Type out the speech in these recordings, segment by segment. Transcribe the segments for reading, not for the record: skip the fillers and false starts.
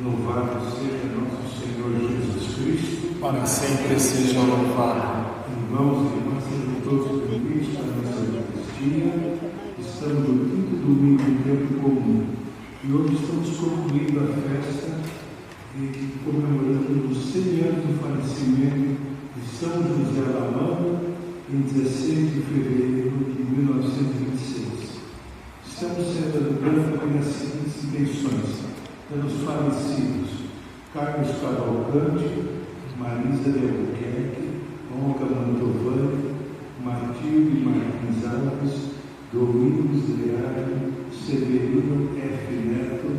Louvado seja nosso Senhor Jesus Cristo. Para sempre seja louvado. Irmãos e irmãs, sejam todos bem-vindos à nossa Eucaristia. Estamos no quinto domingo do tempo comum e hoje estamos concluindo a festa e comemorando os 100 anos do falecimento de São José Lamanda em 16 de fevereiro de 1926. Estamos celebrando pelas seguintes intenções: pelos falecidos Carlos Cavalcante, Marisa de Albuquerque, Olga Mantovani, Matilde Martins Alves, Domingos Leal, Severino F. Neto,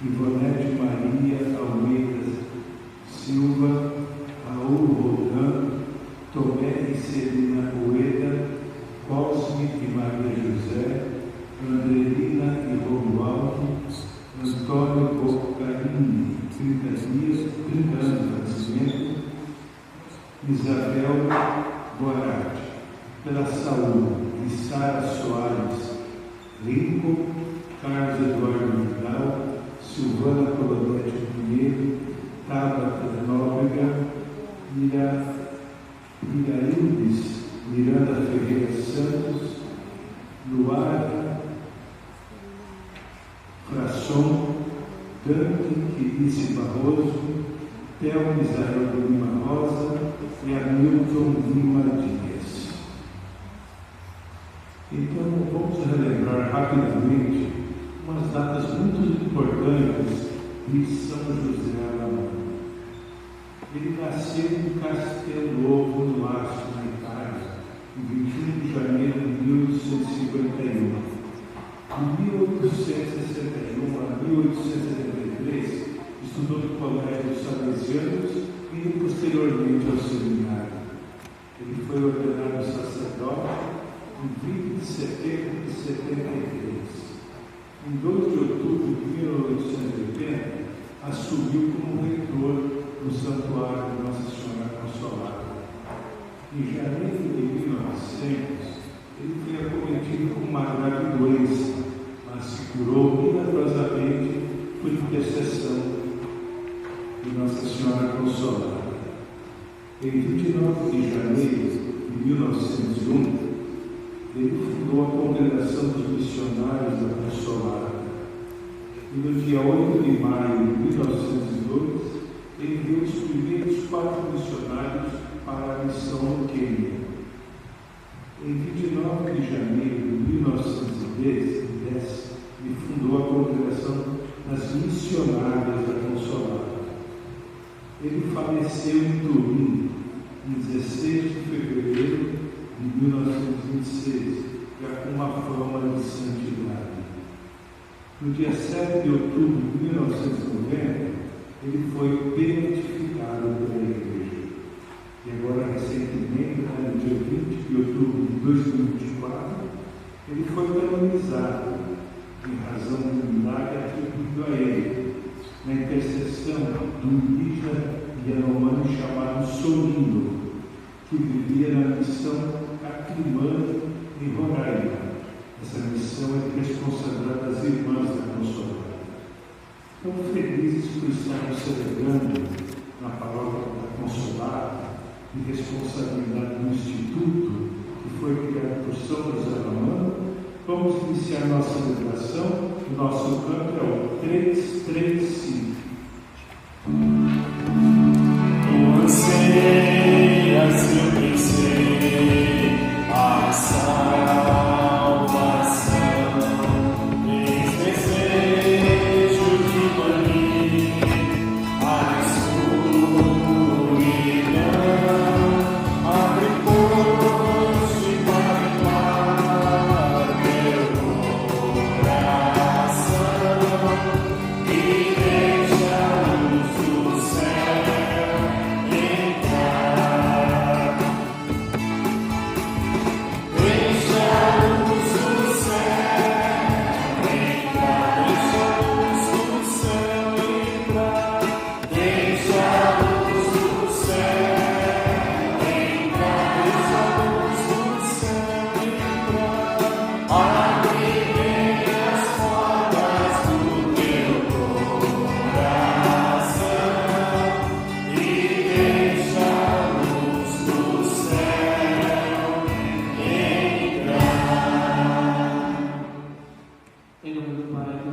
Ivonete Maria Almeida Silva, Raul Rodan, Tomé e Celina Ueda, Cosme e Maria José, Andrelina e Romualdo, Antônio Boccarini, 30 anos de nascimento, Isabel Boarati, pela saúde de Sara Soares Rico, Carlos Eduardo Vidal, Silvana Colodete Pinheiro, Tabata Nóbrega, Miraildes Miranda Ferreira Santos, Luara Frasson, Dante Quirice Barroso, Thelma Israel de Lima Rosa e Hamilton Lima Dias. Então, vamos relembrar rapidamente umas datas muito importantes de São José Lamanda. Ele nasceu em Castelnuovo, no Lácio, na Itália, em 21 de janeiro de 1851. De 1861 a 1873, estudou no Colégio dos Salesianos e posteriormente ao seminário. Ele foi ordenado sacerdote em 20 de setembro de 73. Em 2 de outubro de 1880, assumiu como reitor no Santuário de Nossa Senhora Consolada. Em janeiro de 1900, ele foi acometido com uma grave doença, mas se curou milagrosamente por intercessão de Nossa Senhora Consolada. Em 29 de janeiro de 1901, ele fundou a Congregação dos Missionários da Consolada. E no dia 8 de maio de 1902, ele enviou os primeiros 4 missionários para a missão no Quênia. Em 29 de janeiro de 1910, ele fundou a Congregação das Missionárias da Consolada. Ele faleceu em Turim, em 16 de fevereiro de 1926, já com uma fama de santidade. No dia 7 de outubro de 1990, ele foi beatificado pela Igreja. E agora, recentemente, no dia 20 de outubro de 2024, ele foi canonizado, em razão do milagre atribuído a ele, na intercessão do indígena Yanomami chamado Solindo, que vivia na missão Cacrimã, em Roraima. Essa missão é de responsabilidade das irmãs da Consolada. Tão felizes por estarmos celebrando na paróquia da Consolada, de responsabilidade do Instituto, que foi criado por São José Lamanda. Vamos iniciar nossa celebração. O nosso canto é o 335. Tu anseias, eu pensei, a salvação, tens desejo de banir a escuridão, abre poste para teu coração e deixa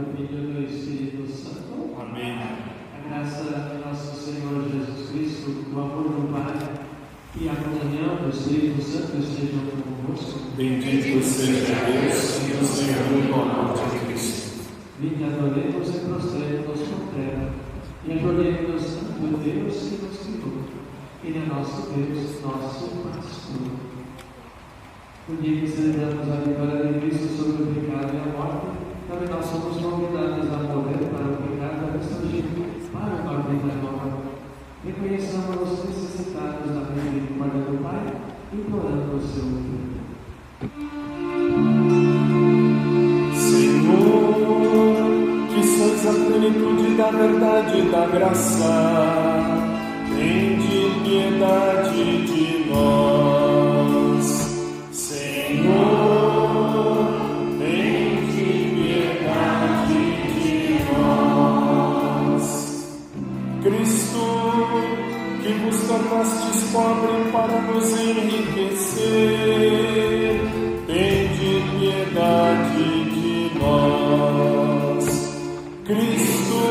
do Filho e do Espírito Santo. Amém. A graça de nosso Senhor Jesus Cristo, o amor do Pai e a comunhão do Espírito Santo estejam convosco. Bendito seja Deus que nos enviou a morte de Cristo. Vinde, adoremos e prostremos por terra e ajoelhemos ante o Deus que nos criou. Ele é nosso Deus, nosso pastor. No dia que celebramos a vitória de Cristo sobre o pecado e a morte, também nós somos convidados a morrer para o pecado e ressurgir para uma vida nova. Reconheçamos-nos necessitados da misericórdia do Pai, implorando o seu Filho. Senhor, que sois a plenitude da verdade e da graça, tende piedade de nós. Senhor, tende piedade de nós. Cristo, que vos tornastes pobre para nos enriquecer, tende piedade de nós. Cristo,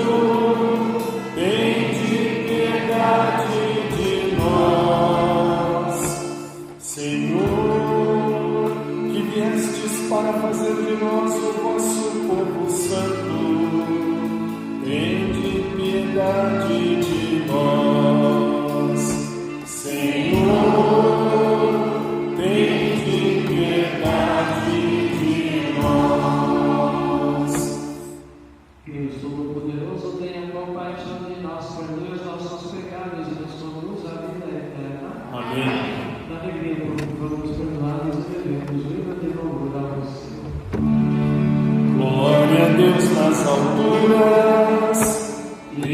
tende piedade de nós. Senhor, que viestes para fazer de nós o vosso povo santo, tende piedade de nós. Senhor, tende piedade de nós. Deus Todo-Poderoso, tenha compaixão de nós, perdoe os nossos pecados e nos conduz à vida eterna. Amém. Na alegria por vamos perdoados e devemos viva de louvor ao Senhor. Glória a Deus nas alturas e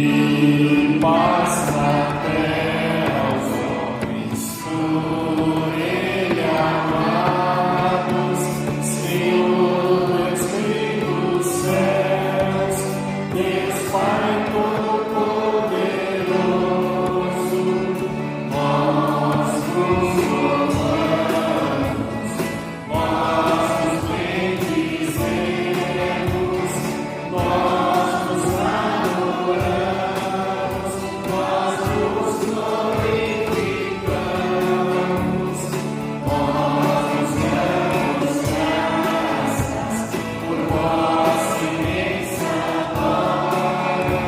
paz na terra aos homens por Ele amados. Senhor, Deus Rei dos céus, Deus Pai Todo-Poderoso, nós nos louvamos, nós nos bendizemos, nós nos adoramos, nós nos glorificamos, nós nos damos graças por vossa imensa glória,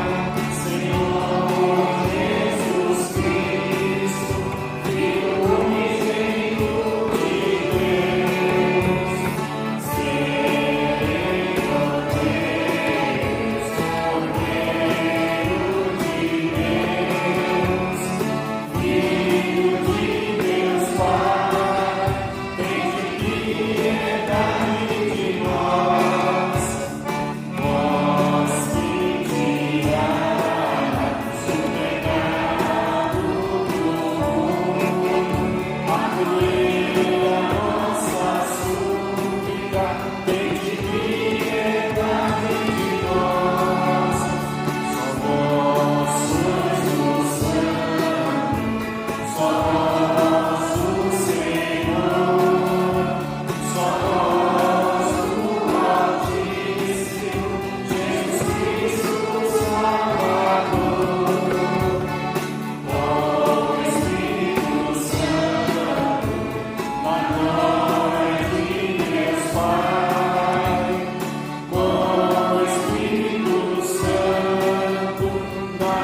Senhor Jesus Cristo, Filho unigênito de Deus, Senhor Deus, Cordeiro de Deus, Filho de Deus Pai, tende piedade de nós, nós que tiramos o pecado do mundo, acolhei a nossa súplica, tende piedade de nós. Só vós sois o Santo, só vós o Senhor, só vós o Altíssimo, Jesus Cristo Salvador, ó Espírito Santo, na glória de Deus Pai, com o Espírito Santo, na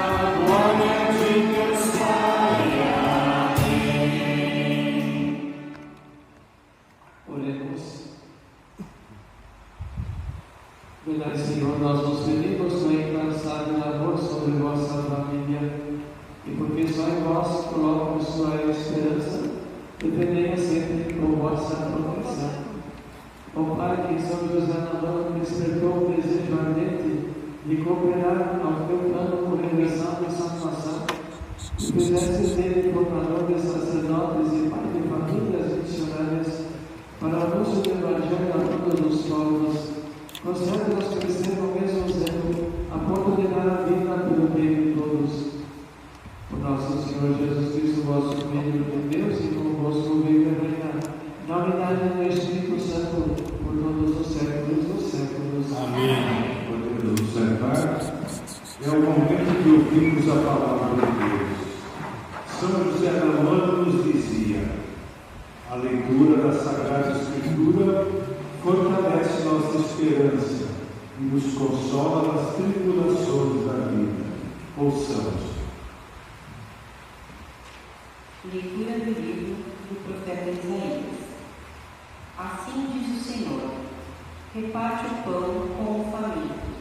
glória de Deus Pai. Amém. Oremos. Verdade, Senhor, nós nos pedimos com incansável amor sobre vossa família, e porque só em vós colocam sua esperança, dependem sempre com vossa proteção. Ó Pai, que São José Nadão despertou o desejo ardente de cooperar ao teu plano por redenção e salvação, e fizeste dele portador de sacerdotes e pai de famílias missionárias para o anúncio do Evangelho a todos os povos. Concede-nos crescer no mesmo zelo, a ponto de dar a vida pelo bem de todos. Por nosso Senhor Jesus Cristo, vosso Filho de Deus, e convosco vive e reina, na unidade do Espírito Santo, por todos os séculos dos séculos. Amém. sentar, é o momento de ouvirmos a palavra de Deus. São José Romano nos dizia: a leitura da Sagrada Escritura fortalece nossa esperança e nos consola nas tribulações da vida. Ouçamos. Leitura do livro do profeta Isaías. Assim diz o Senhor: reparte o pão com o faminto,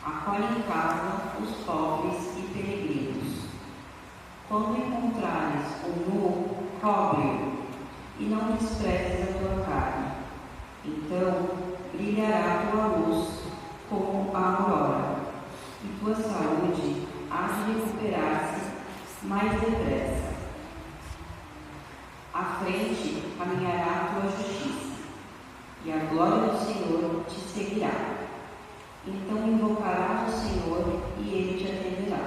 acolhe em casa os pobres e peregrinos. Quando encontrares o nu, cobre-o, e não desprezes a tua carne. Então brilhará a tua luz como a aurora, e tua saúde há de recuperar-se mais depressa. À frente caminhará a tua justiça, e a glória do Senhor te seguirá. Então invocarás o Senhor, e Ele te atenderá.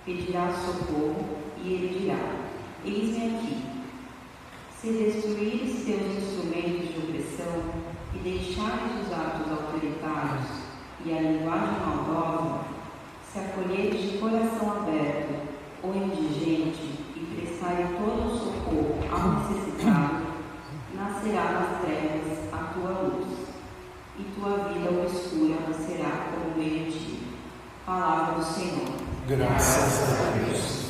Pedirás socorro, e Ele dirá: eis-me aqui. Se destruires teus instrumentos de opressão, e deixares os atos autoritários e a linguagem maldosa, se acolheres de coração aberto ou indigente, e prestarem todo o socorro ao necessitado, nascerá nas trevas a tua luz, e tua vida obscura será como meio-dia. Palavra do Senhor. Graças a Deus.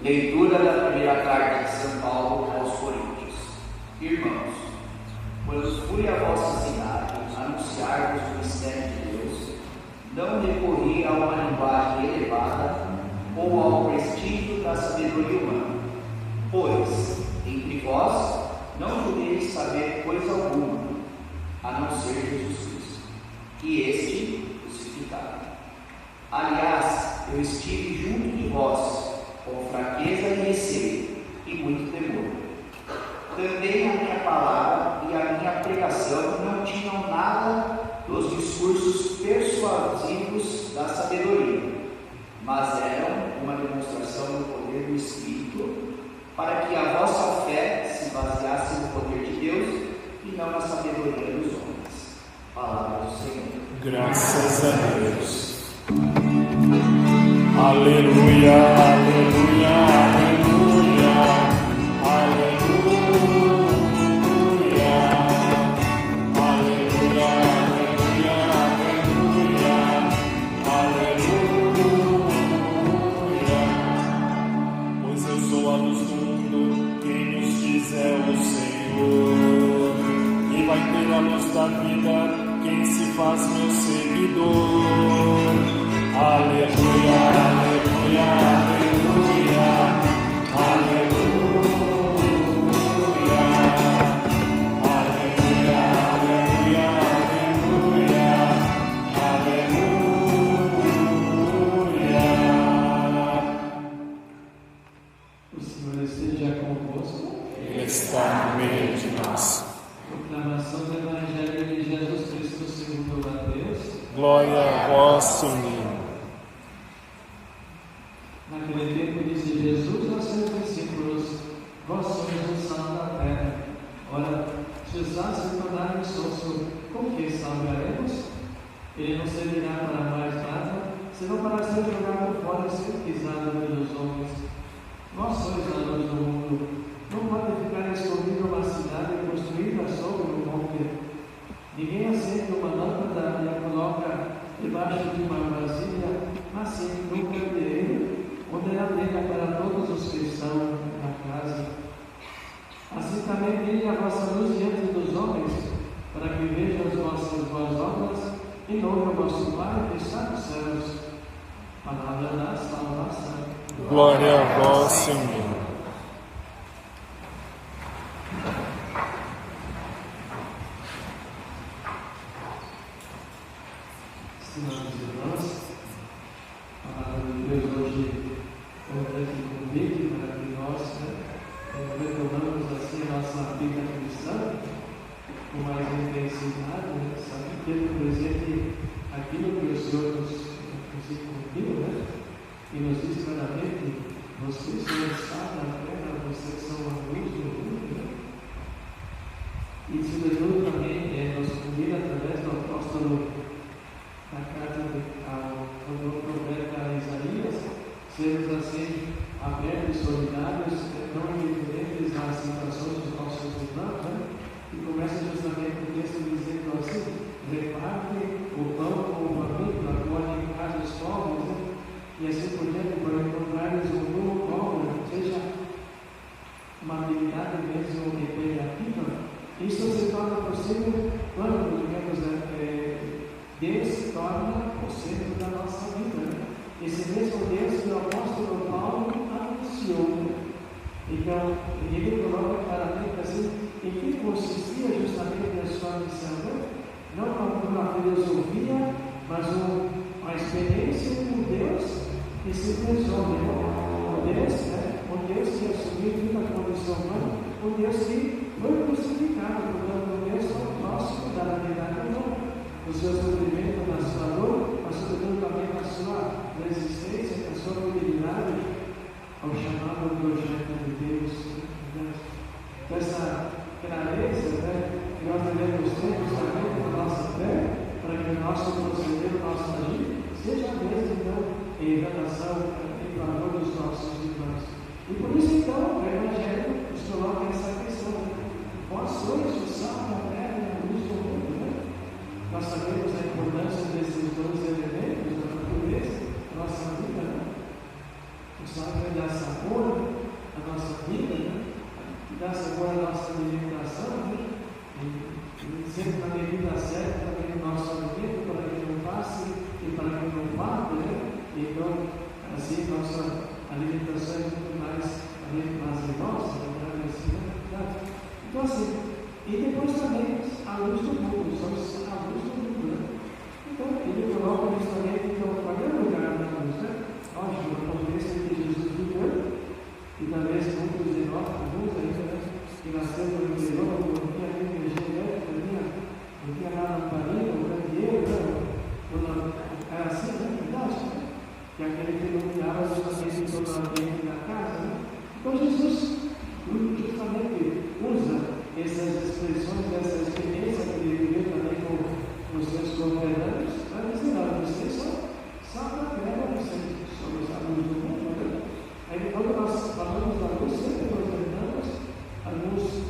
Leitura da primeira carta de São Paulo aos Coríntios. Irmãos, quando fui à vossa cidade anunciar-vos o mistério de Deus, não recorrer a uma linguagem elevada ou ao prestígio da sabedoria humana. Pois, entre vós, não podeis saber coisa alguma, a não ser Jesus Cristo, e este crucificado. Aliás, eu estive junto de vós, com fraqueza e receio, e muito temor. Também a minha palavra e a minha pregação não tinham nada dos discursos persuasivos da sabedoria, mas eram uma demonstração do poder do Espírito, para que a vossa fé se baseasse no poder de Deus e não na sabedoria dos homens. Palavra do Senhor. Graças a Deus. Aleluia, aleluia, aleluia, aleluia, aleluia, aleluia, aleluia, aleluia. Pois eu sou a luz do mundo, quem nos diz é o Senhor, e vai ter a luz da vida quem se faz meu seguidor. Aleluia, aleluia, aleluia, aleluia, aleluia, aleluia, aleluia, aleluia. O Senhor esteja convosco. Ele está no meio de nós. Proclamação do Evangelho de Jesus Cristo segundo Mateus. Glória a vós, Senhor. Naquele tempo disse Jesus aos seus discípulos: vós sois o sal da terra. Ora, se os sal se tornarem insosso, com que salgaremos? Ele não servirá para mais nada, senão para ser jogado fora e ser pisado pelos homens. Vós sois a luz do mundo. Não pode ficar escondida uma cidade construída sobre um monte. Ninguém acende uma lâmpada e a coloca debaixo de uma vasilha, mas sim no candeeiro, onde ela brilha para todos os que estão na casa. Assim também brilhe a vossa luz diante dos homens, para que vejam as vossas boas obras e louvem o vosso Pai que está nos céus. Palavra da salvação. Glória a vós, Senhor. Estimados irmãos, a palavra de Deus hoje é um grande convite para que nós retomamos assim a nossa vida cristã com mais intensidade, sabe, tendo presente aquilo que o Senhor nos incumbiu, e nos diz claramente: vocês são o sal da terra, vocês são a luz do mundo, e sobretudo também nos convida através do apóstolo na carta ao profeta Isaías, sermos assim abertos e solidários, não indiferentes nas situações dos nossos irmãos, e começa justamente o texto dizendo assim: reparte o pão com o faminto, acolhe em casa os pobres, e assim por diante, para encontrares um novo pobre, seja uma atividade mesmo imperativa. Isso se torna possível quando, digamos, Deus se torna o centro da nossa vida. Esse mesmo Deus que o apóstolo Paulo anunciou. Então, ele coloca claramente assim, em que consistia justamente a sua missão. Não uma filosofia, mas uma experiência com Deus que se resolve. O Deus que assumiu toda a condição humana, o Deus que foi crucificado, portanto, o Deus tão próximo da realidade humana. O seu sofrimento, na sua dor, mas sobretudo também na sua resistência, na sua fidelidade ao chamado projeto de Deus. Com essa clareza que nós devemos ter justamente na nossa fé, para que o nosso proceder, o nosso agir, seja mesmo então em relação, em favor dos nossos irmãos. E por isso então o Evangelho nos coloca essa questão: vós sois o sal da terra e a luz do mundo. Nós sabemos a importância desses dois elementos da natureza, da nossa vida, O sal vai dar sabor à nossa vida, dá sabor à nossa alimentação, e sempre na medida certa também no nosso alimento, para que não passe e para nossa alimentação é muito mais nossa, assim, né? Então, assim, e depois também a luz do mundo, somos a luz do mundo, né? Então, ele coloca isso também, então, em primeiro lugar na luz, né? Lógico, no contexto em que Jesus viveu, e talvez muitos de nós, alguns ainda, né? Que nasceram no interior, não tinha nem energia elétrica, não tinha nada lamparina, ou candeeiro, né? Era assim, né? Verdade, né? Que aquele que iluminava justamente todo o ambiente da casa, né? Então, Jesus justamente usa essas expressões, essa experiência que ele viveu também com os seus governantes, para dizer: olha, vocês são da terra, vocês somos a luz do mundo, né? Aí, quando nós falamos da luz, sempre nós lembramos alguns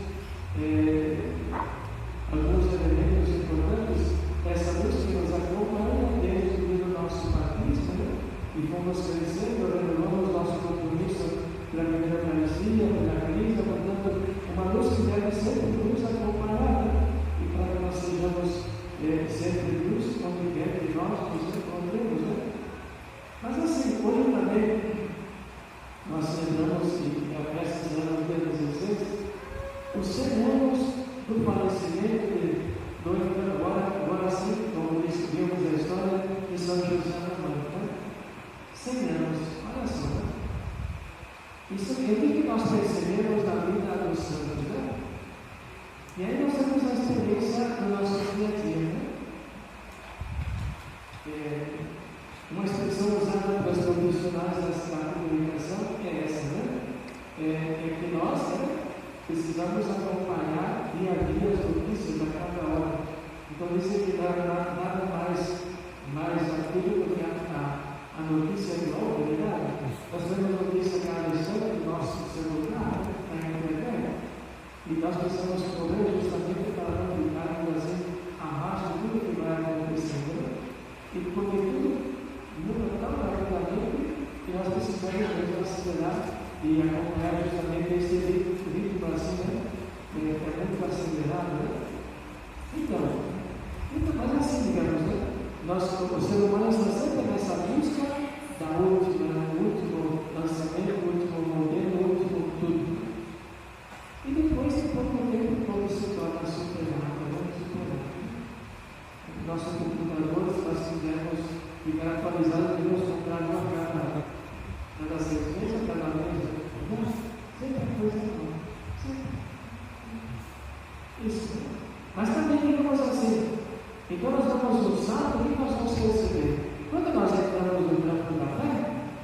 elementos importantes dessa luz que nos acompanha desde o nosso batismo, né? E fomos crescendo, renovamos nosso compromisso pela primeira Eucaristia, pela crise, portanto, uma luz que deve sempre nos acompanhar, né? E para que nós sejamos sempre luz, onde quer que nós nos encontremos, né? Mas assim, hoje também nós lembramos que a festa do dia 16, os 100 anos do falecimento do agora sim, como vimos a história de São José da Mãe, né? 100 anos, olha só, né? Isso é o que nós percebemos na vida dos santos, né? E aí nós temos a experiência do nosso dia a dia, né? Uma expressão usada pelos profissionais da comunicação é essa, né? É que nós, né, precisamos acompanhar dia a dia as notícias a cada hora. Então, isso é que dá nada mais aquilo do que a notícia de logo, verdade? Nós temos notícia cada instante do nosso celular, na internet, e nós precisamos correr justamente para não ficarmos assim abaixo de tudo que vai acontecendo. E porque tudo muda tão rapidamente que nós precisamos mesmo acelerar e acompanhar justamente esse ritmo assim, né? É muito acelerado, né? Então, mas assim, digamos, né? O ser humano está sempre nessa busca do último lançamento, do último modelo, do último tudo. E depois, em pouco tempo, todo se torna super rápido. Nosso computador, se nós quisermos ficar atualizados, devemos comprar uma cada 6 meses, cada mês. Sempre coisa nova. Isso. Mas também temos assim. Então nós vamos no sábado, o que nós vamos receber? Quando nós entramos no campo da fé,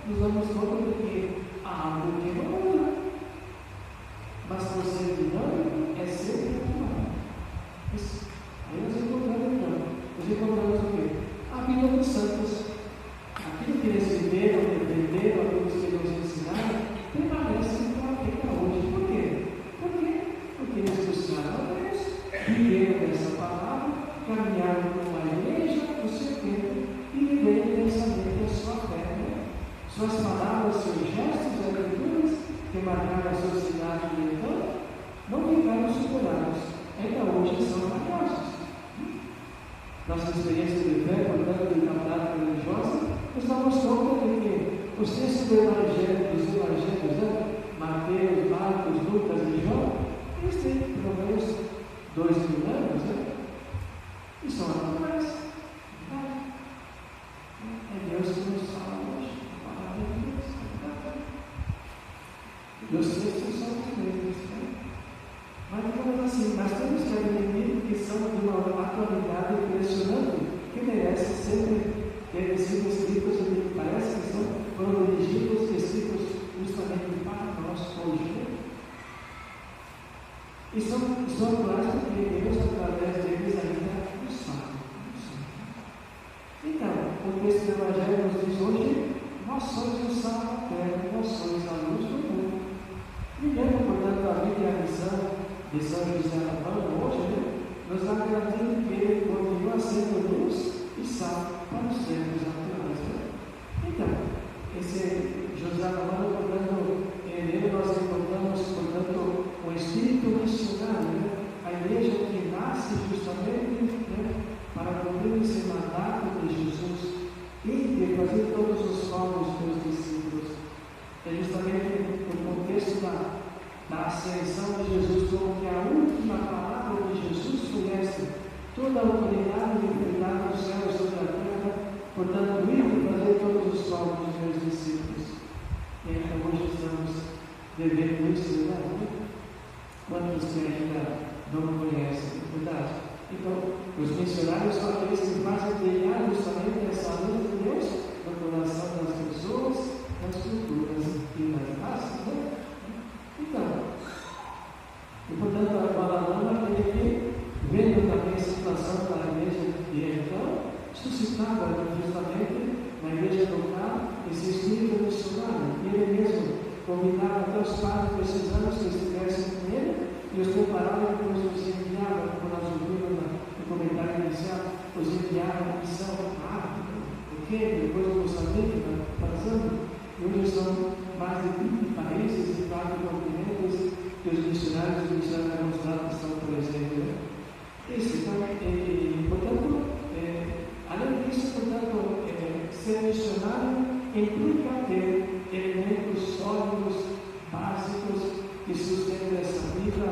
nos damos conta de que a árvore que não muda. Mas por ser dinâmico, é sempre atual. Isso. Aí nós encontramos o quê? A vida dos santos. Aquilo que eles viveram, aprenderam, aquilo que eles ensinaram, permanece até hoje. Por quê? Porque eles buscaram a Deus, viveram dessa palavra, caminharam com a igreja, o seu tempo, e viveram intensamente a sua fé. Né? Suas palavras, seus gestos, aventuras, que marcaram a sociedade de então, não ficaram superados. Ainda hoje são valiosos. Nossa experiência de fé, portanto, de caminhada religiosa, nos damos conta de que os textos dos evangelhos, né? Mateus, Marcos, Lucas e João, eles têm pelo menos 2.000 anos, né? E são atuais. É Deus que nos fala hoje, a palavra de Deus. E os textos são os mesmos, né? Mas assim, nós temos que admitir que são de uma atualidade impressionante, que merece sempre ter sido escritos, e parece que foram dirigidos, escritos justamente para nós hoje. E são atuais porque Deus, através deles, ainda nos fala. Então, o texto do Evangelho nos diz hoje: nós somos o sal da terra, nós somos a luz do mundo. Vivendo, portanto, a vida e a missão de São José da Mãe hoje, né, nos dá garantia de que ele continua sendo luz e sal para os tempos atuais. Né? Então, esse José da Mãe, portanto, nele nós encontramos, portanto, o espírito missionário, né? A igreja que nasce justamente, né, para cumprir esse mandato de Jesus e de fazer todos os povos dos discípulos. texto da ascensão de Jesus, como que a última palavra de Jesus foi essa: toda a autoridade libertada dos céus sobre a terra, portanto, ir e fazer todos os povos dos meus discípulos. E então hoje estamos devendo isso, verdade? Quantos que ainda não conhecem, verdade? Então, os missionários são aqueles que fazem brilhar justamente essa luz de Deus no coração das pessoas, nas culturas e nas raças, né? Então, e portanto, a Balalama tem que, vendo também a situação da igreja de então, suscitava justamente na igreja local esse espírito missionário. E ele mesmo convidava até os padres precisados que estivessem com ele e os preparava e depois os enviava, como nós ouvimos no comentário inicial, os enviava a missão à África, porque depois do Moçambique, passando, e hoje são mais de 20 países e 4 continentes que os missionários demonstraram que estão presentes. Né? Isso, então, portanto, além disso, portanto, ser missionário implica ter elementos sólidos, básicos, que sustentam essa vida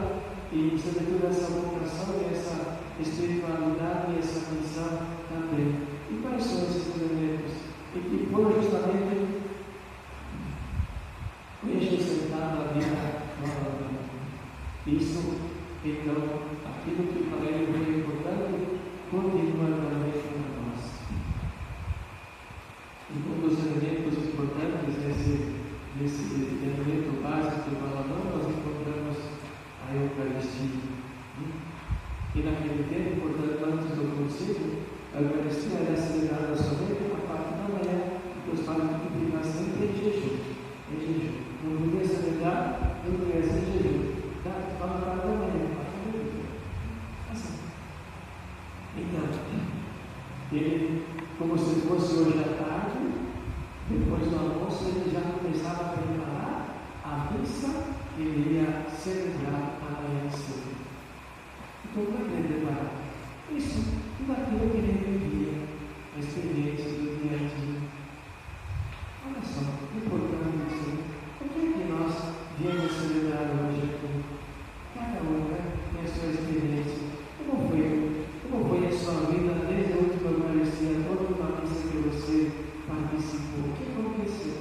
e, sobretudo, essa vocação e essa espiritualidade e essa missão também. E quais são esses elementos? E que foram justamente acrescentado a vida novamente. Isso, então, aquilo que falei foi importante, continua também para nós. E um dos elementos importantes nesse elemento básico do Balalama, nós encontramos a Eucaristia. E naquele tempo, portanto, antes do concílio, a Eucaristia era celebrada somente a parte da manhã, porque os padres ficam sempre em jejum. Não podia celebrar, não podia ser em jejum. Fala para a manhã, assim. Então, ele, como se fosse hoje à tarde, depois do almoço, ele já começava a preparar a missa que ele ia celebrar amanhã cedo. Então, para que preparar? Isso, tudo aquilo que ele vivia, a experiência do dia a dia. Olha só, importante isso. Por que nós viemos celebrar hoje aqui? Cada um tem a sua experiência. Como foi a sua vida desde a última Eucaristia, toda uma missa que você participou? O que aconteceu?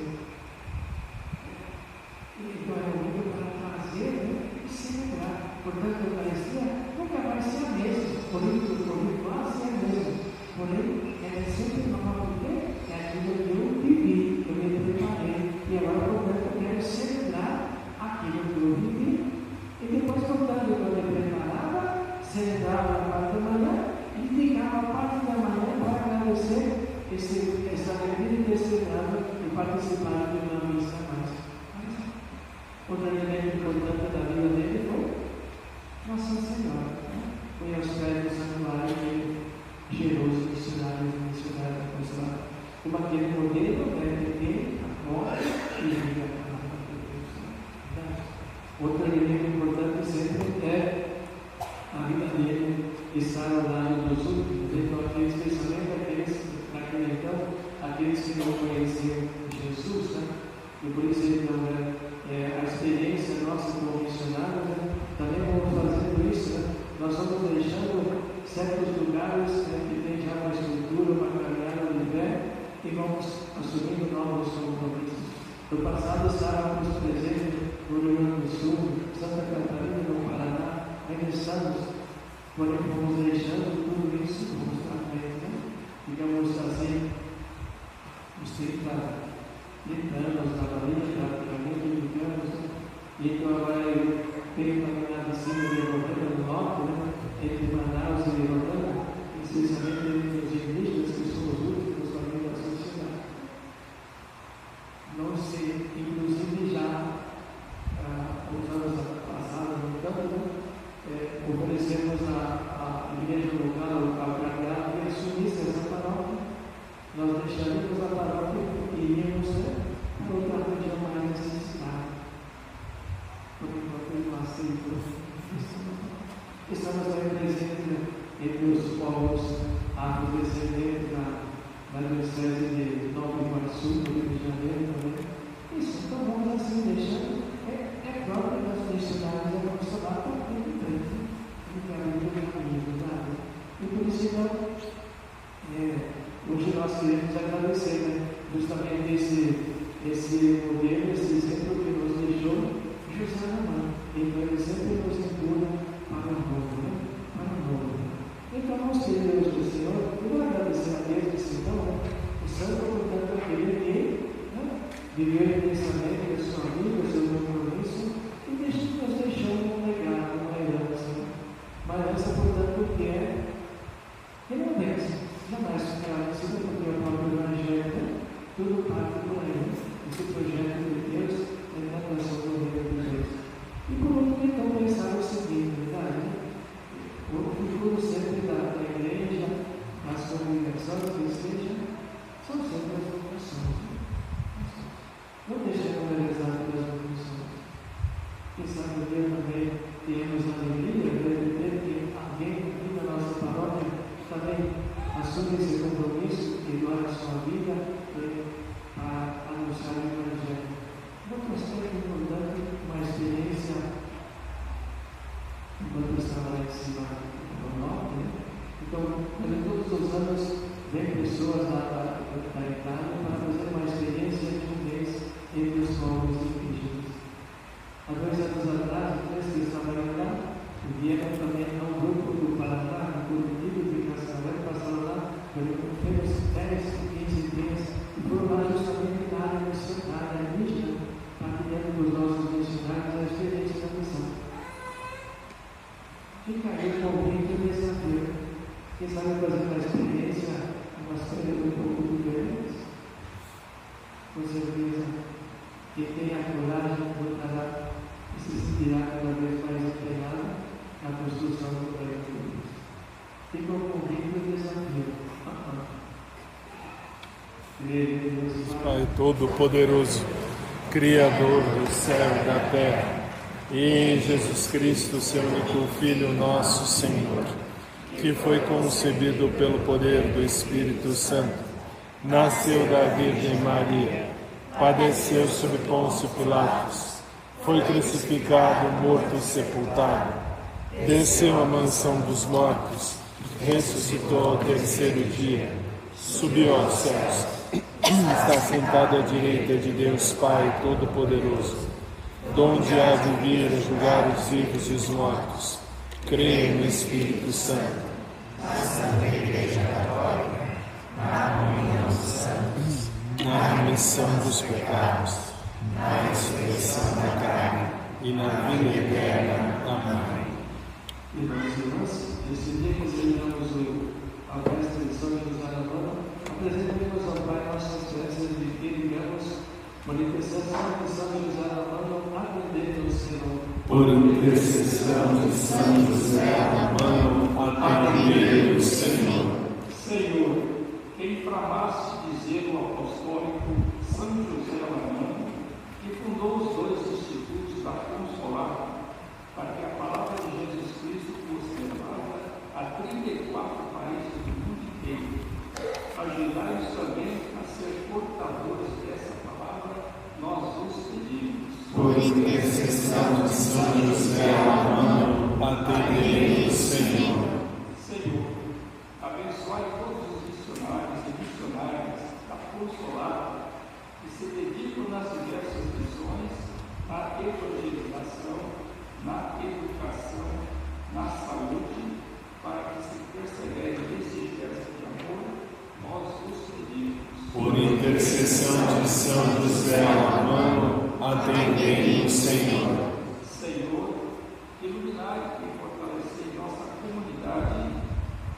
Então é um momento para trazer e celebrar. Portanto, a Eucaristia nunca vai ser a mesma. Por isso, o ritual é a mesma. Porém, ela é sempre nova, porque é aquilo que eu vivi, eu me preparei. E agora, portanto, eu quero celebrar aquilo que eu vivi. E depois, portanto, quando eu preparava, celebrava a parte da manhã e ficava a parte da manhã para agradecer essa alegria de ter celebrado e participado de uma missa mais. Outro elemento importante da vida dele foi Nossa Senhora. Foi aos pés do santuário que gerou os missionários apostolados. Como aquele modelo deve ter a morte e a vida. Outro elemento importante sempre é a vida dele estar ao lado dos últimos, então aqueles, especialmente aqueles, naquele então, aqueles que não conheciam Jesus, né? E por isso então, a experiência nossa como missionários, né? Também vamos fazendo isso, né? Nós vamos deixando certos lugares, né, que tem já uma estrutura, uma caminhada de fé, e vamos assumindo novos compromissos. No passado estávamos presentes no Rio Grande do Sul, Santa Catarina, no Paraná, regressamos, porém fomos deixando tudo isso, vamos para frente, né? Digamos assim, uns 30 anos na Bahia, praticamente 20 anos, né? E então agora eu tenho caminhado de cima de Rotana do Norte, né? Entre Manaus e Rotana, especialmente entre os indígenas, que são os últimos também da sociedade. Não sei, inclusive já os anos passados, no campo, oferecemos à igreja local, ao cardeal, que assumisse essa paróquia. Nós deixaríamos a paróquia e iríamos para outra região mais necessitada. Por enquanto ele não aceitou. Estamos também presentes entre os povos afrodescendentes na Diocese de Nova Iguaçu, do Rio de Janeiro também. Isso, então vamos assim, deixando missionários é consolar para o militante, que caminho do caminho, nada. E por isso, então, hoje nós queremos agradecer, né? Justamente esse modelo, esse exemplo que nos deixou José Ramã. Então, ele sempre nos empurra para o novo, né? Para o novo. Então, nós queremos do Senhor, eu vou agradecer a Deus desse então, o santo, portanto, aquele que viveu intensamente a sua vida, o seu compromisso, e nos deixou um legado, uma herança, portanto, que é renascença, jamais ficar se não for o próprio Evangelho, tudo parte por aí, esse projeto de Deus é a implantação do reino de Deus. E por último, então, pensar o seguinte, verdade? O futuro sempre da igreja, das congregações, que seja, são sempre as vocações. Não deixemos de realizar pelas vocações. Quem sabe um dia também temos a alegria de ver que alguém aqui na nossa paróquia também assume esse compromisso e doa a sua vida para anunciar o Evangelho. Outro aspecto importante, uma experiência, enquanto eu estava lá em cima do norte, né? Então, todos os anos vem pessoas da Itália para fazer uma experiência de um mês entre os povos indígenas. Há 2 anos atrás, que eu estava lá, vieram também a um grupo do Paraná, no Curitiba de Cascavel, passaram lá, pelos 10, 15 dias, e foram lá justamente na área missionária indígena, partilhando com os nossos missionários a experiência da missão. Fica aí o convite e o desafio. Quem sabe fazer uma experiência, umas coisas um pouco diferentes? Com certeza, quem tem a coragem voltará e se sentirá cada vez mais empenhado na construção do reino de Deus. Fica o convite e o desafio. Pai Todo-Poderoso, Criador do céu e da terra, e Jesus Cristo, seu único Filho, nosso Senhor, que foi concebido pelo poder do Espírito Santo, nasceu da Virgem Maria, padeceu sob Pôncio Pilatos, foi crucificado, morto e sepultado, desceu à mansão dos mortos, ressuscitou ao 3º dia, subiu aos céus, está sentado à direita de Deus Pai Todo-Poderoso, donde há de vir a julgar os vivos e os mortos. Creio no Espírito Santo, na Santa Igreja Católica, na comunhão dos santos, na remissão dos pecados, na ressurreição da carne e na vida eterna. Amém. Irmãos e irmãs, nesse dia que celebramos a festa de São José Ramã, apresentemos ao Pai nossas preces de que digamos, manifestação de São José Ramã, atendendo o Senhor. Por intercessão de São José Ramã, atendendo o Senhor. Senhor, que inflamaste de zelo apostólico São José Ramã, que fundou os 2 institutos da Consolata, para que a palavra de Jesus Cristo fosse levada a 34 países do mundo inteiro. Ajudai-nos também a ser portadores dessa palavra, nós vos pedimos. Por intercessão de São José Ramã, atendei o Senhor. Senhor, abençoai todos os missionários e missionárias da Consolata que se dedicam nas diversas missões, na evangelização, na educação, na saúde, para que se persevere nesse gesto de amor, nós vos pedimos. Por intercessão de São José Ramã, atendei o Senhor. Senhor, iluminai e fortalecei nossa comunidade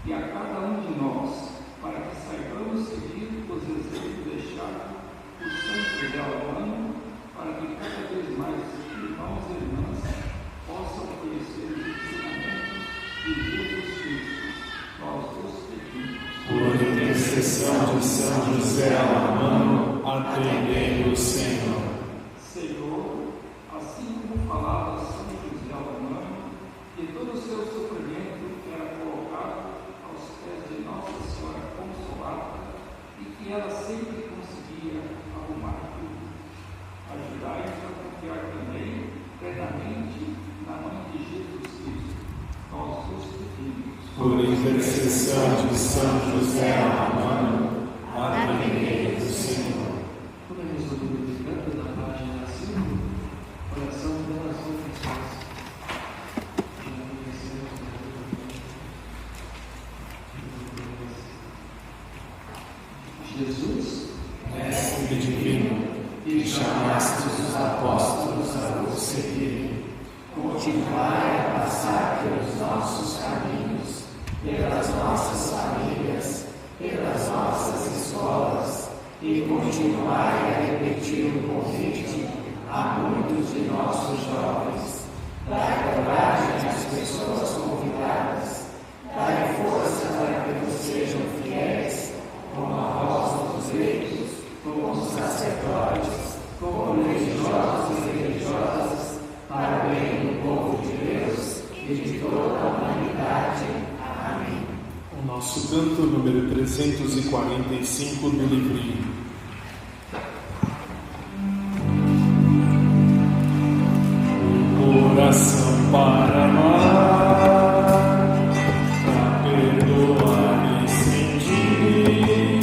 e a cada um de nós, para que saibamos seguir os exemplos deixados por São José Ramã, para que cada vez mais irmãos e irmãs possam conhecer os ensinamentos de Jesus Cristo. Nós vos pedimos. Por intercessão de São José Ramã, atendei o Senhor. Senhor, assim como falava São José Ramã, que todo o seu sofrimento era colocado aos pés de Nossa Senhora Consolata e que ela sempre conseguia arrumar tudo. Ajudai-nos a confiar também plenamente na por intercessão de São José Romano, padroeiro do Senhor. Podemos ouvir o canto na página 5, oração pelas confissões. Jesus, Mestre divino, que chamaste os apóstolos a vos seguirem, continuai a passar pelos nossos caminhos, pelas nossas famílias, pelas nossas escolas, e continuai a repetir o convite a muitos de nossos jovens. Dai coragem às pessoas convidadas, dai força para que vos sejam fiéis, como apóstolos leigos, como sacerdotes, como religiosos e religiosas, para o bem do povo de Deus e de toda a humanidade. Amém. O nosso canto número 345 do livrinho. Oração para amar, para perdoar e sentir,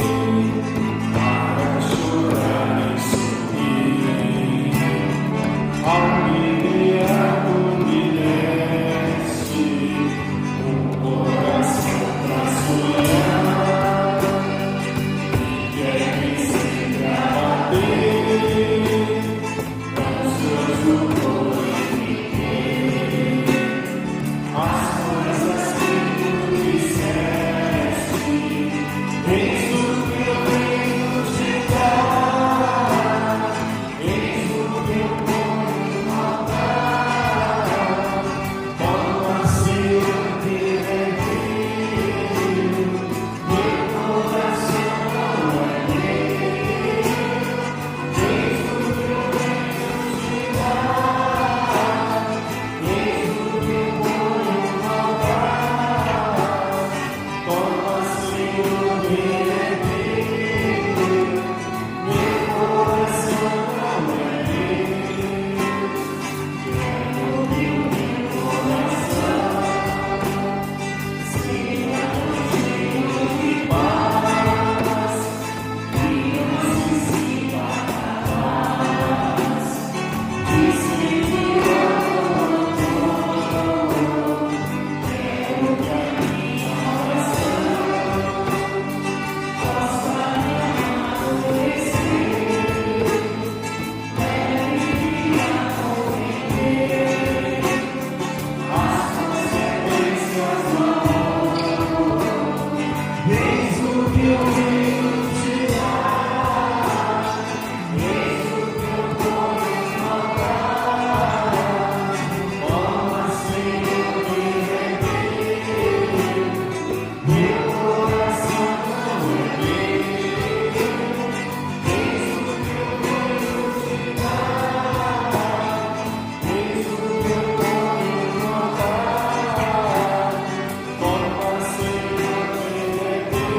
para chorar e sorrir, ao me criar me deste um coração pra sonhar, e quer me sempre abater, ansioso por as coisas que tu disseste, eis o que eu venho te dar, eis o que eu ponho no altar, como assim eu te rendido, meu coração não é meu, eis o que eu venho te dar, eis o que eu ponho no altar, como assim eu me rendido, meu coração não é meu, quero ouvir o meu coração, siga contigo de paz, e não se sinta capaz de sentir amor. Quero que a minha oração possa acontecer, leve a compreender as consequências do amor. Eis o que eu venho te dar, eis o que eu ponho no altar, como assim eu me render, meu coração não é meu, eis o que eu venho te dar, eis o que eu ponho no altar, como assim eu me render,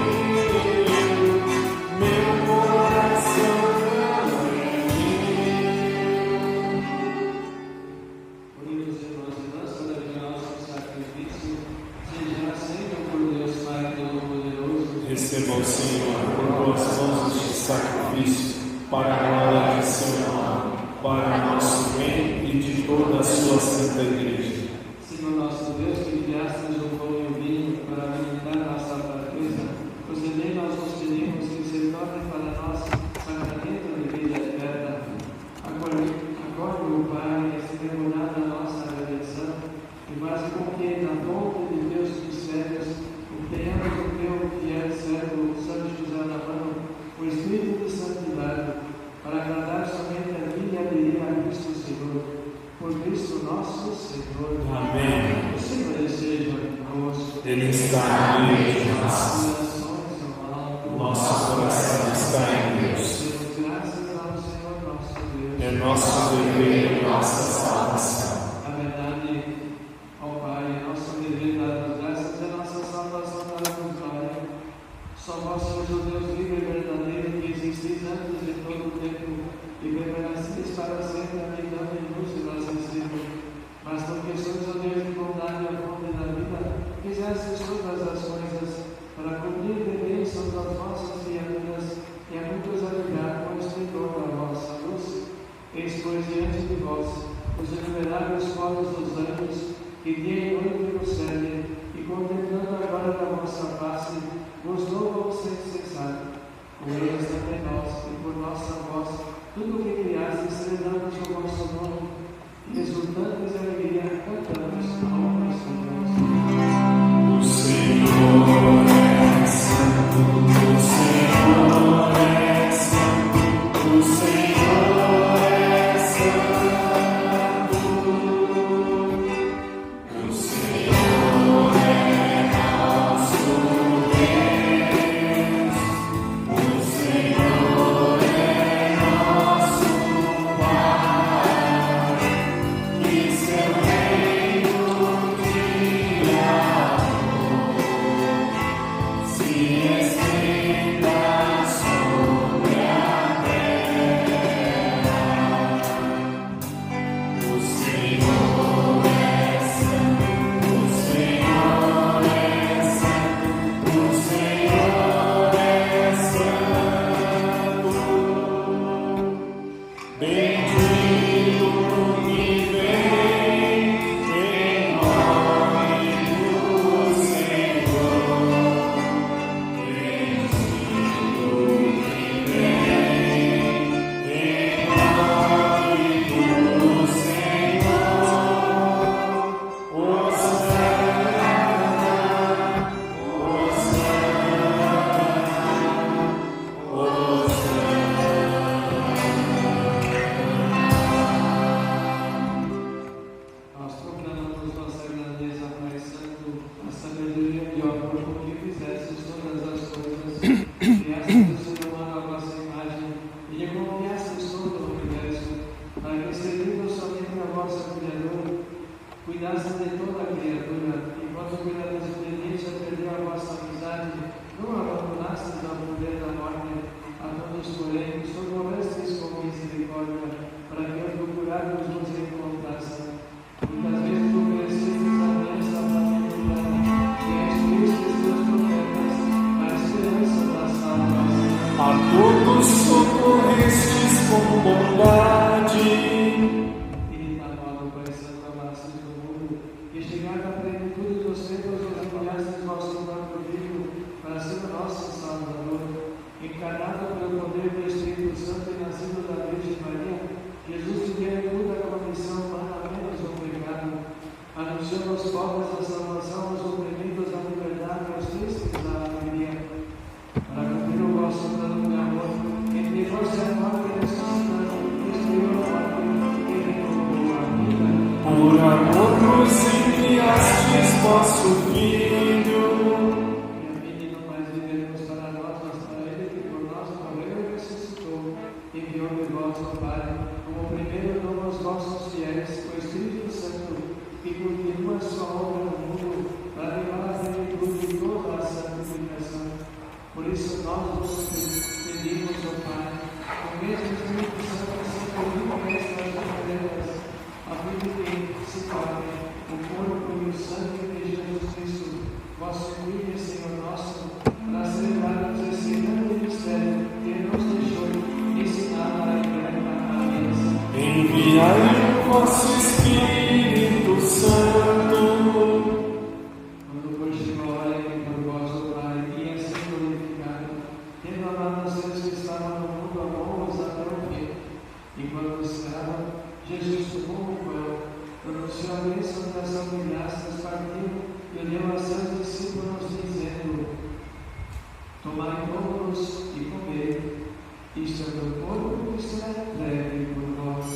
meu coração não é meu. Unidos irmãos e irmãs, celebrem nosso sacrifício, seja aceito por Deus Pai Todo-Poderoso. Receba o Senhor por tuas mãos este sacrifício, para a glória de seu nome, para nosso bem e de toda a sua santa igreja. Senhor nosso Deus, que enviastes o pão e o vinho para alimentar nossa fraqueza, concedei-nos os pedimos que se tornem para nós sacramento de vida eterna. Acolhe o Pai, extremulada a nossa redenção, e faz com que, na fonte de Deus dos céus, obtenhamos o teu fiel servo, São José Romano, o Espírito de Santidade, para agradar somente a ti e aderir a Cristo Senhor. Por Cristo nosso Senhor. Amém. O Senhor esteja conosco. Ele está no meio de nós. Corações ao alto. Nosso coração está em Deus. Demos graças ao Senhor nosso Deus. É nosso dever e nossa salvação. A verdade, ao Pai, é nosso dever dar-vos graças e a nossa salvação dar-vos glória. Só vós sois o Deus vivo e verdadeiro, que existis antes de todo o tempo e permaneceis para sempre habitando em luz e nós em sempre. Mas porque sois o Deus de bondade e a fonte da vida, fizestes todas inumeráveis fotos dos anjos que dia e noite nos servem, e contemplando agora da vossa face, vos louvam sem cessar. Com eles também nós, e por nossa voz, tudo o que criastes, celebramos o vosso nome, e exultantes de alegria, cantamos ao nosso Deus. O Senhor é santo, o Senhor é santo, o Senhor é santo. O Senhor é nosso Deus, o Senhor é nosso Pai, que seu reino de amor se estenda sobre a terra. O Senhor é santo, o Senhor é santo, o Senhor é santo. Bendito que vem em nome do Senhor. Bendito que vem em nome do Senhor. Hosana, Hosana, Nós proclamamos vossa grandeza, Pai Santo, a sabedoria e ó, por que fizestes todas as coisas, criastes o ser humano à vossa imagem, e lhe confiastes todo o universo, para que, servindo somente a vossa criadora, cuidaste de toda a criatura, e quando pela desobediência perdeu a vossa amizade, não abandonastes ao poder da morte, a todos, porém, socorrestes com misericórdia, para que, ao procurarmos, nos encontrassem. Muitas vezes oferecestes a aliança da e instruístes teus profetas a esperança da salvação. a todos socorrestes com bondade. E de tal modo, Pai Santo, amastes do mundo, que chegada à plenitude dos tempos, vos enviastes vosso próprio Filho, para ser o nosso Salvador. Encarnado pelo poder do Espírito Santo e nascido da Virgem Maria, Jesus viveu toda a condição humana menos o pecado, anunciando aos pobres a salvação, aos oprimidos a liberdade, aos tristes a alegria. Para cumprir o vosso plano de amor, entre vós e a morte ressuscitando, destruiu a morte e renovou a vida. Por amor nos enviastes vosso Filho. E a fim de não mais vivermos para nós, mas para Ele que por nós morreu e ressuscitou, enviou de vós, ó Pai, como primeiro dom aos vossos fiéis, o Espírito Santo, que continua a sua obra no mundo, para levar à plenitude toda a santificação. Por isso nós vos pedimos, ó Pai, o mesmo Espírito Santo se comunica estas ofertas, a fim de que se torne o corpo e o sangue de Jesus Cristo, vosso Filho e Senhor nosso, para celebrarmos esse grande mistério que nos deixou ensinar a eterna aliança. Enviai o vosso Espírito Santo. Quando for chegou a hora em que por vós, ó Pai, ia ser glorificado, tendo amado os seus que estavam no mundo, amou-os até o fim. E quando estava, Jesus tomou o pão, pronunciou a bênção da ação de graças, partiu e o deu a seus discípulos, dizendo: Tomai todos e comei, isto é o meu corpo que será entregue por vós.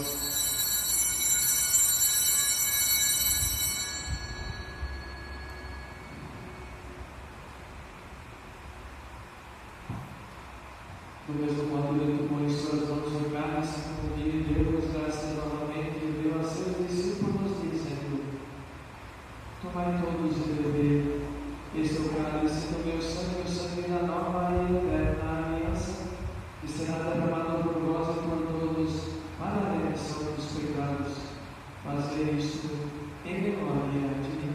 Do mesmo modo, ele tomou em suas mãos o cálice, com o vinho, e deu-vos graças novamente, e deu a seus discípulos, dizendo: Tomai todos e bebei, este é o cálice do meu sangue, o sangue da nova e eterna aliança, que será derramado por vós e por todos, para a remissão dos pecados. Fazei isto em memória de mim.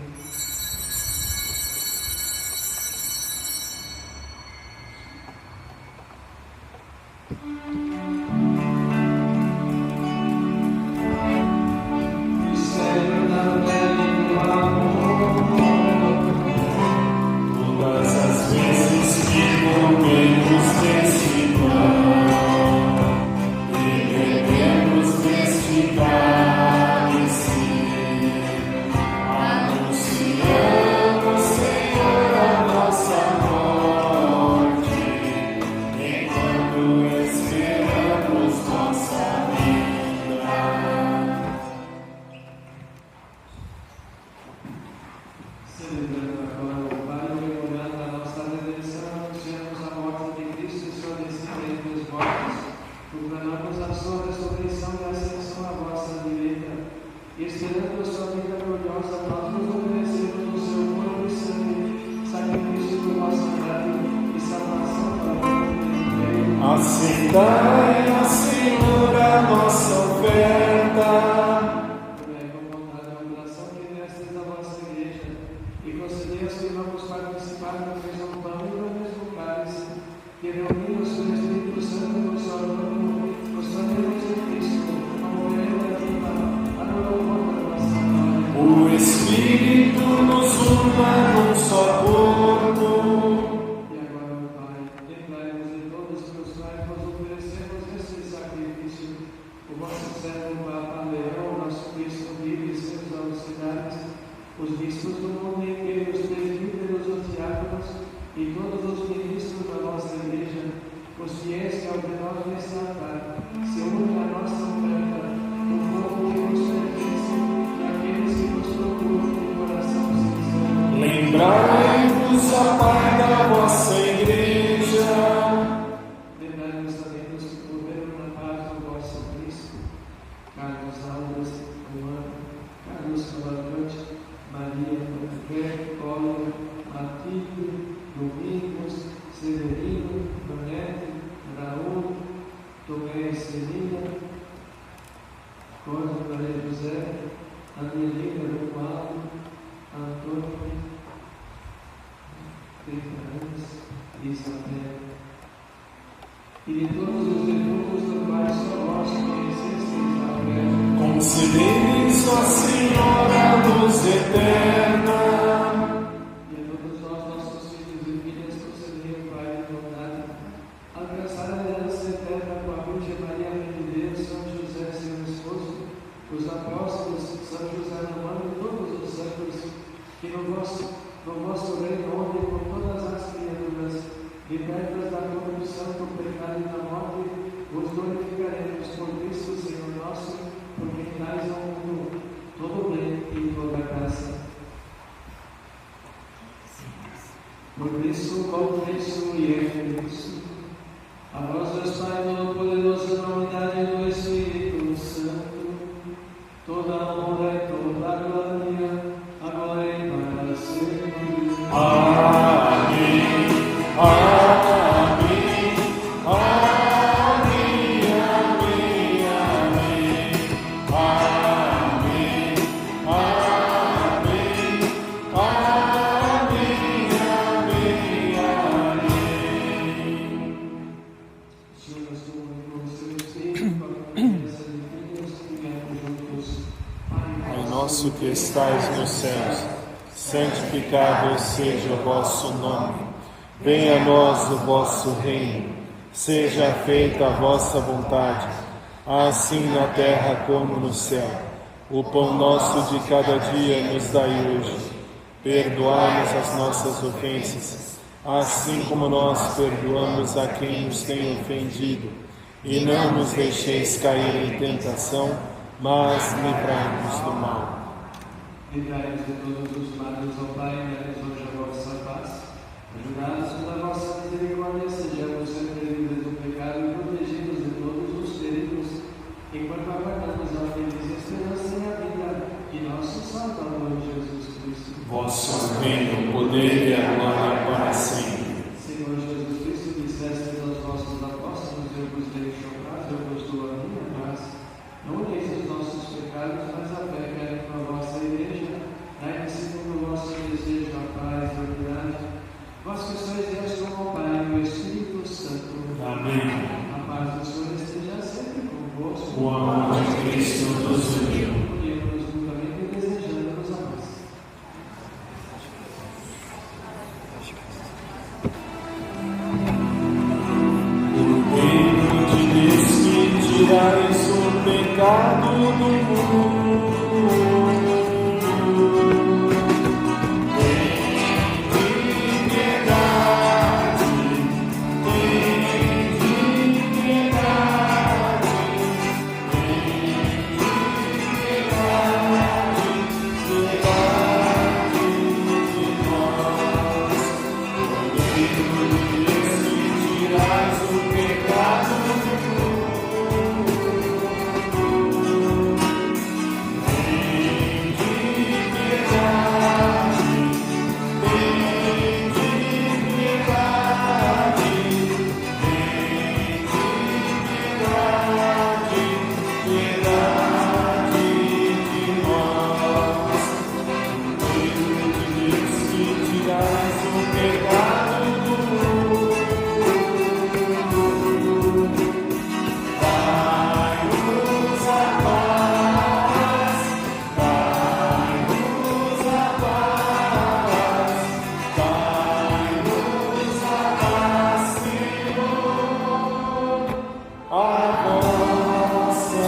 proclamamos a sua ressurreição e ascensão à vossa direita, e esperando a sua vida gloriosa, nós nos oferecemos o seu corpo e sangue, sacrifício do vosso agrado e salvação para o mundo inteiro. Aceitai, Senhor, a nossa oferta. Que reunidos no Espírito Santo no seu nome, os sabemos em Cristo, como oferenda viva, a louvor da nossa glória. O Espírito nos una num só corpo. E agora, meu Pai, lembrai-vos de todos pelos quais nós oferecemos este sacrifício, o vosso servo Papa Leão, nosso Cristo vive e seus auxiliares, os bispos do mundo inteiro, os presbíteros, os diáconos e todos os ministros da nossa Igreja, os fiéis que ao redor deste altar se unem à nossa oferta, o povo que nos pertence e aqueles que nos procuram de coração sincero. Lembrai-vos, ó Pai, da vossa Igreja. Lembrai-vos também dos que morreram na paz do vosso Cristo, Carlos Alves, Romano, Carlos Cavalcante, Maria Fé, Oliver, Matilde, Domingos, Severino, Donete, Raul, Tomé e Celina, Cosme Maria José, Angelina Romualdo, Antônio, Fernandes, Isabel. E de todos os defuntos do quais só vós conhecestes a fé. Concedei-nos, ó Senhora, a luz eterna. Os apóstolos, São José Romano e todos os santos, que no vosso reino onde com todas as criaturas, libertas da corrupção, do pecado e da morte, vos glorificaremos por Cristo, Senhor nosso, porque dais ao mundo todo bem e toda graça. Por isso, com Cristo e em Cristo, a vós, Deus Pai Todo-Poderoso, na unidade do Espírito Santo, toda a honra e toda a glória, agora e para sempre. Amém. Amém. Amém. Amém. Amém. Amém. Amém. Amém. Amém. Senhor, nós estamos com o seu Espírito, para a presença de Deus, que viemos juntos. Pai nosso que estais nos céus, santificado seja o vosso nome. Venha a nós o vosso reino. Seja feita a vossa vontade, assim na terra como no céu. O pão nosso de cada dia nos dai hoje. Perdoai-nos as nossas ofensas, assim como nós perdoamos a quem nos tem ofendido. E não nos deixeis cair em tentação, mas livrai-nos do mal. Livrai-nos de todos os males, ó Pai, e dai-nos hoje a vossa paz. Ajudados pela vossa misericórdia, sejamos sempre livres do pecado e protegidos de todos os perigos, enquanto aguardamos a feliz esperança e a vida de nosso Salvador Jesus Cristo. Vosso reino, o poder e a glória para sempre. Senhor Jesus Cristo, disseste aos vossos apóstolos: eu vos deixo a paz, eu vos dou a minha paz. Não olheis os nossos pecados, mas a fé que é na vossa Igreja. Dai-me segundo o vosso desejo a paz e a unidade. Vós que sois Deus como o Pai e o Espírito Santo. Amém. A paz do Senhor esteja sempre convosco. O amor de Cristo nos uniu. Uniemos mutuamente desejando-nos a paz. O reino de Deus que tirais o pecado do mundo. a vossa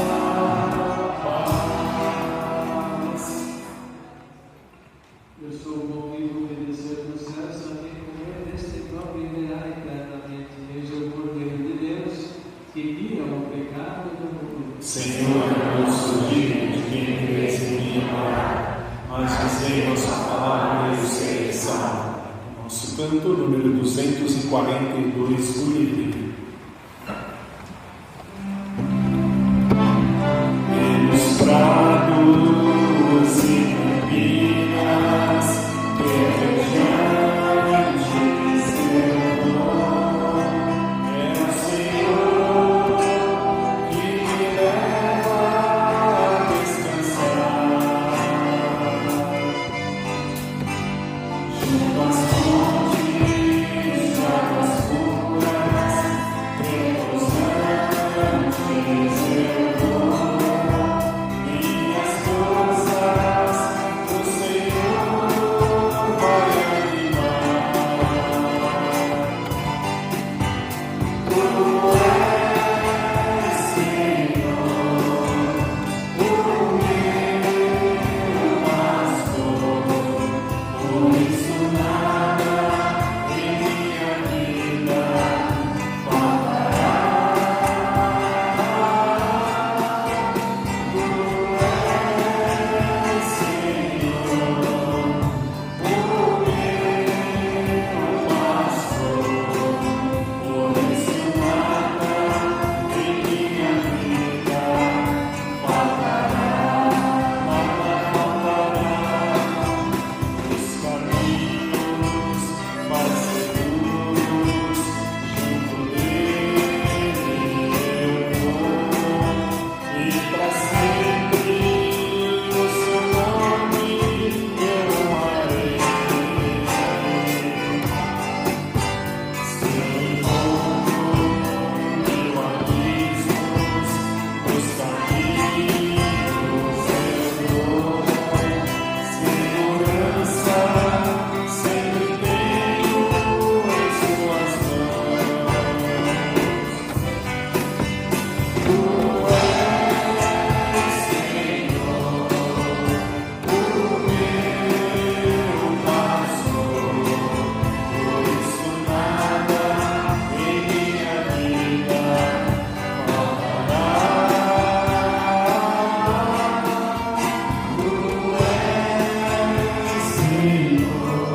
paz. Eu sou o bom e obedecer do céu, também comer deste pão e viverá eternamente. Eis o Cordeiro de Deus, que tira o pecado do mundo. Senhor, eu não sou digno de quem crês em minha palavra, mas dizei vossa palavra e eu serei salvo. Nosso canto número 242 do livro. Pelos prados e campinas, verdejantes eu vou. É o Senhor que me leva a descansar. Junto às fontes de águas puras, repousantes eu vou. Minhas forças o Senhor vai animar. Tu és, Senhor, o meu pastor, por isso nada em minha vida faltará. Tu és, Senhor, o meu pastor, por isso nada em minha vida faltará. Nada faltará. Os caminhos mais seguros, junto dele eu vou, e para sempre o seu nome eu honrarei. Se eu encontro mil abismos, os caminhos eu vou. Segurança sempre tenho em suas mãos. Tu és, Senhor, o meu pastor, por isso nada em minha vida faltará. Tu és, Senhor,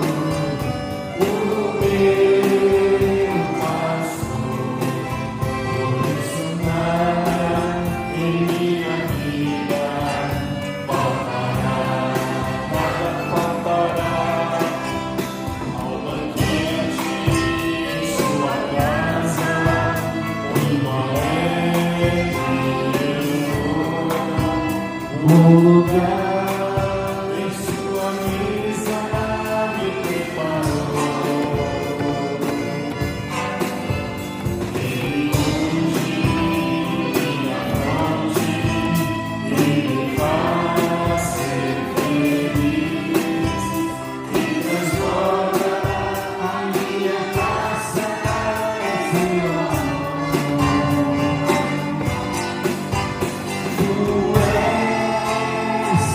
o meu pastor, por isso nada em minha vida faltará. Nada faltará. Ao banquete em sua casa, muito alegre eu vou. Um lugar em sua mesa me preparou. Ele unge minha fronte e me faz ser feliz, e transforma a minha taça em seu amor. Tu és,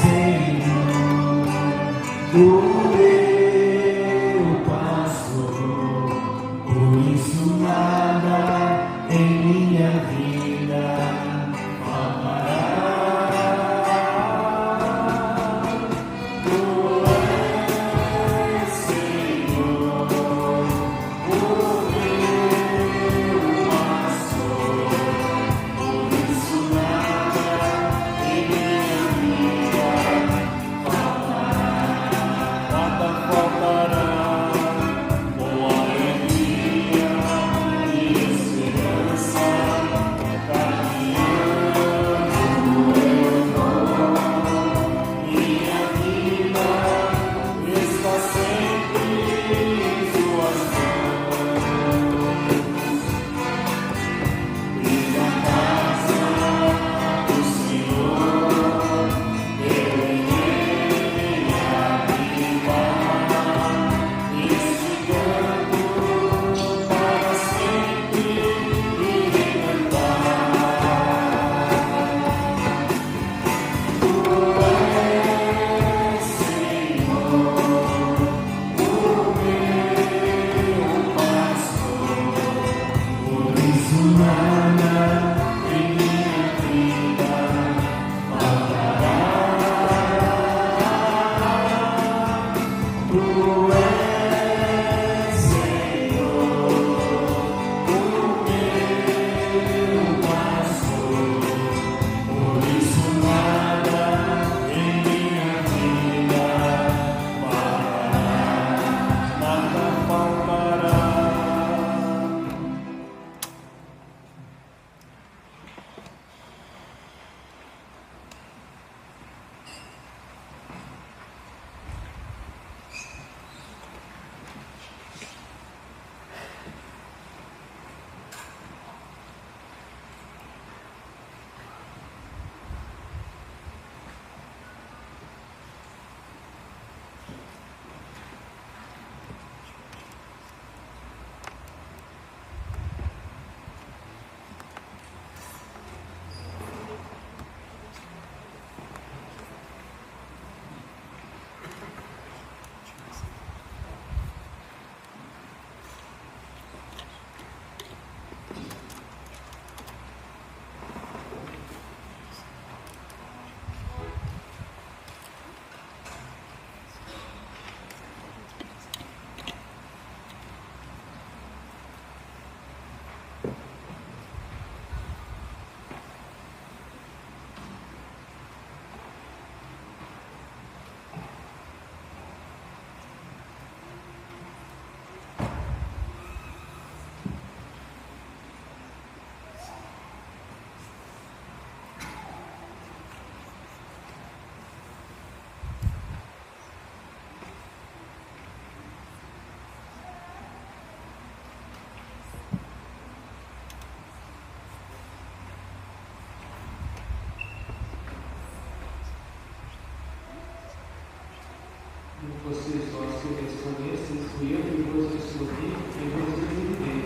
que respondestes, fui eu que vos escolhi e vos enviei,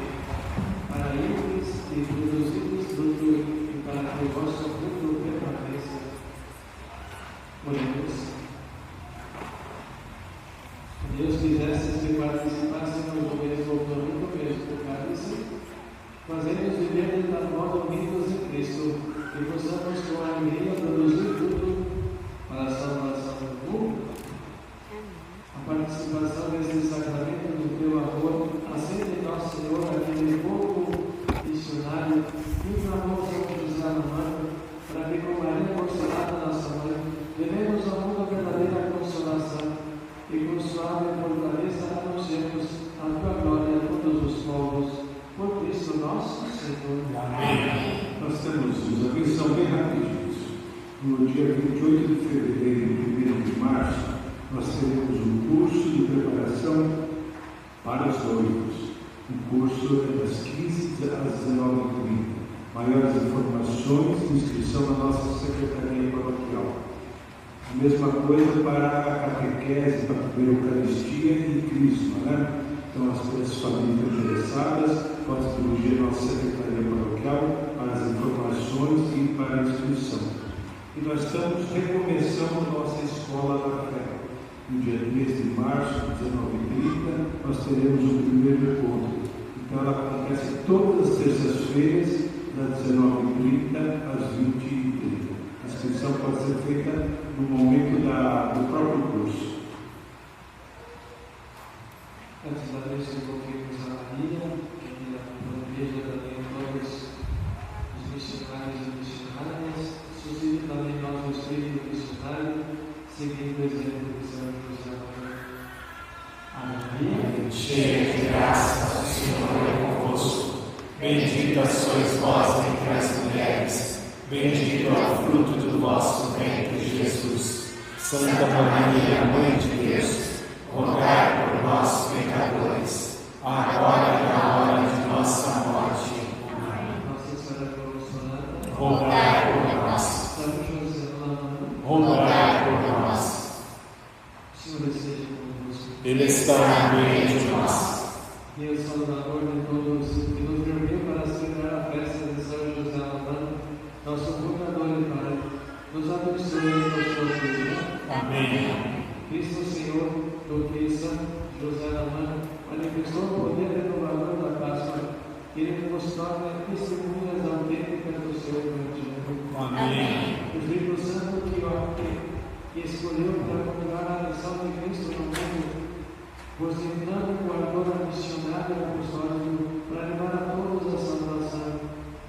para irdes e produzirdes fruto, e para que o vosso fruto permaneça. Oremos. Deus quisestes que participássemos do mesmo pão e do mesmo cálice, fazemos viver da modo unidos em Cristo, e possamos com alegria produzir fruto para a salvação do mundo. A participação desse sacramento do teu amor, acende em nós, Senhor, aquele povo missionário, e clamou São José Romano, para que com Maria consolada nossa mãe, levemos ao mundo a verdadeira consolação, e com suave fortaleza anunciemos a tua glória a todos os povos. Por Cristo nosso Senhor. Amém. Nós temos os avisos são bem rapidinhos. No dia 28 de fevereiro e 1º de março, nós teremos um curso de preparação para os noivos. O curso é das 15 às 19h30. Maiores informações e inscrição na nossa Secretaria Paroquial. A mesma coisa para a catequese, para a Eucaristia e Crisma, né? Então, as famílias interessadas podem se dirigir à nossa Secretaria Paroquial para as informações e para a inscrição. E nós estamos recomeçando a nossa Escola da Fé. No dia 3 de março, às 19h30, nós teremos o primeiro encontro. Então, ela acontece todas as terças-feiras, das 19h30 às 20h30. A inscrição pode ser feita no momento do próprio curso. Antes da vez, invoquemos a Maria, que é a igreja também todos os missionários e missionárias, suscite também nós o espírito missionário, seguindo o exemplo de São José. Maria, cheia de graça, o Senhor é convosco. Bendita sois vós entre as mulheres, bendito é o fruto do vosso ventre, Jesus. Santa Maria, Mãe de Deus, rogai por nós, pecadores, agora e na hora de nossa morte. Amém. Nossa Senhora Consolada, Rogai por nós. São José Lamano, Rogai por nós. o Senhor esteja convosco. Ele está no meio de nós. Deus Salvador de todos, que nos reuniu para celebrar a festa de São José Lamano, nosso fundador e Pai, nos abençoe com sua vida. Amém. Cristo Senhor, do que São José Lamano manifestou o poder renovador da Páscoa, que ele nos torna testemunhas autênticas do seu Evangelho. Amém. O Espírito Santo que escolheu para continuar a missão de Cristo no mundo, vos enviando o ardor missionário e apostólico para levar a todos a salvação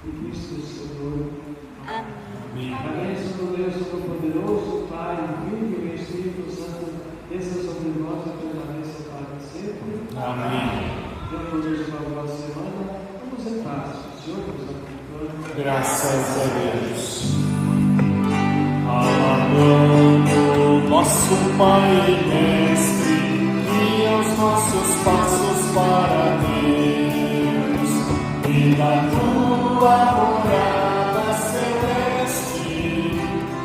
de Cristo Senhor. Amém. A bênção do Deus Todo-Poderoso, Pai, Filho e Espírito Santo, desça sobre nós e permaneça para sempre. Amém. Deus uma boa semana. Vamos em paz. O Senhor nos acompanhe. Graças a Deus. Alabando nosso Pai e Mestre, guia os nossos passos para Deus, e da tua morada celeste,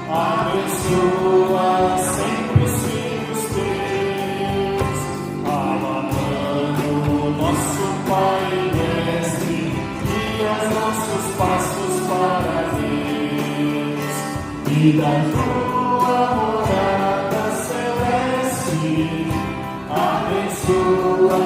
abençoa sempre os filhos teus. Alabando nosso Pai e Mestre, guia os nossos passos para Deus, e da tua morada celeste, abençoa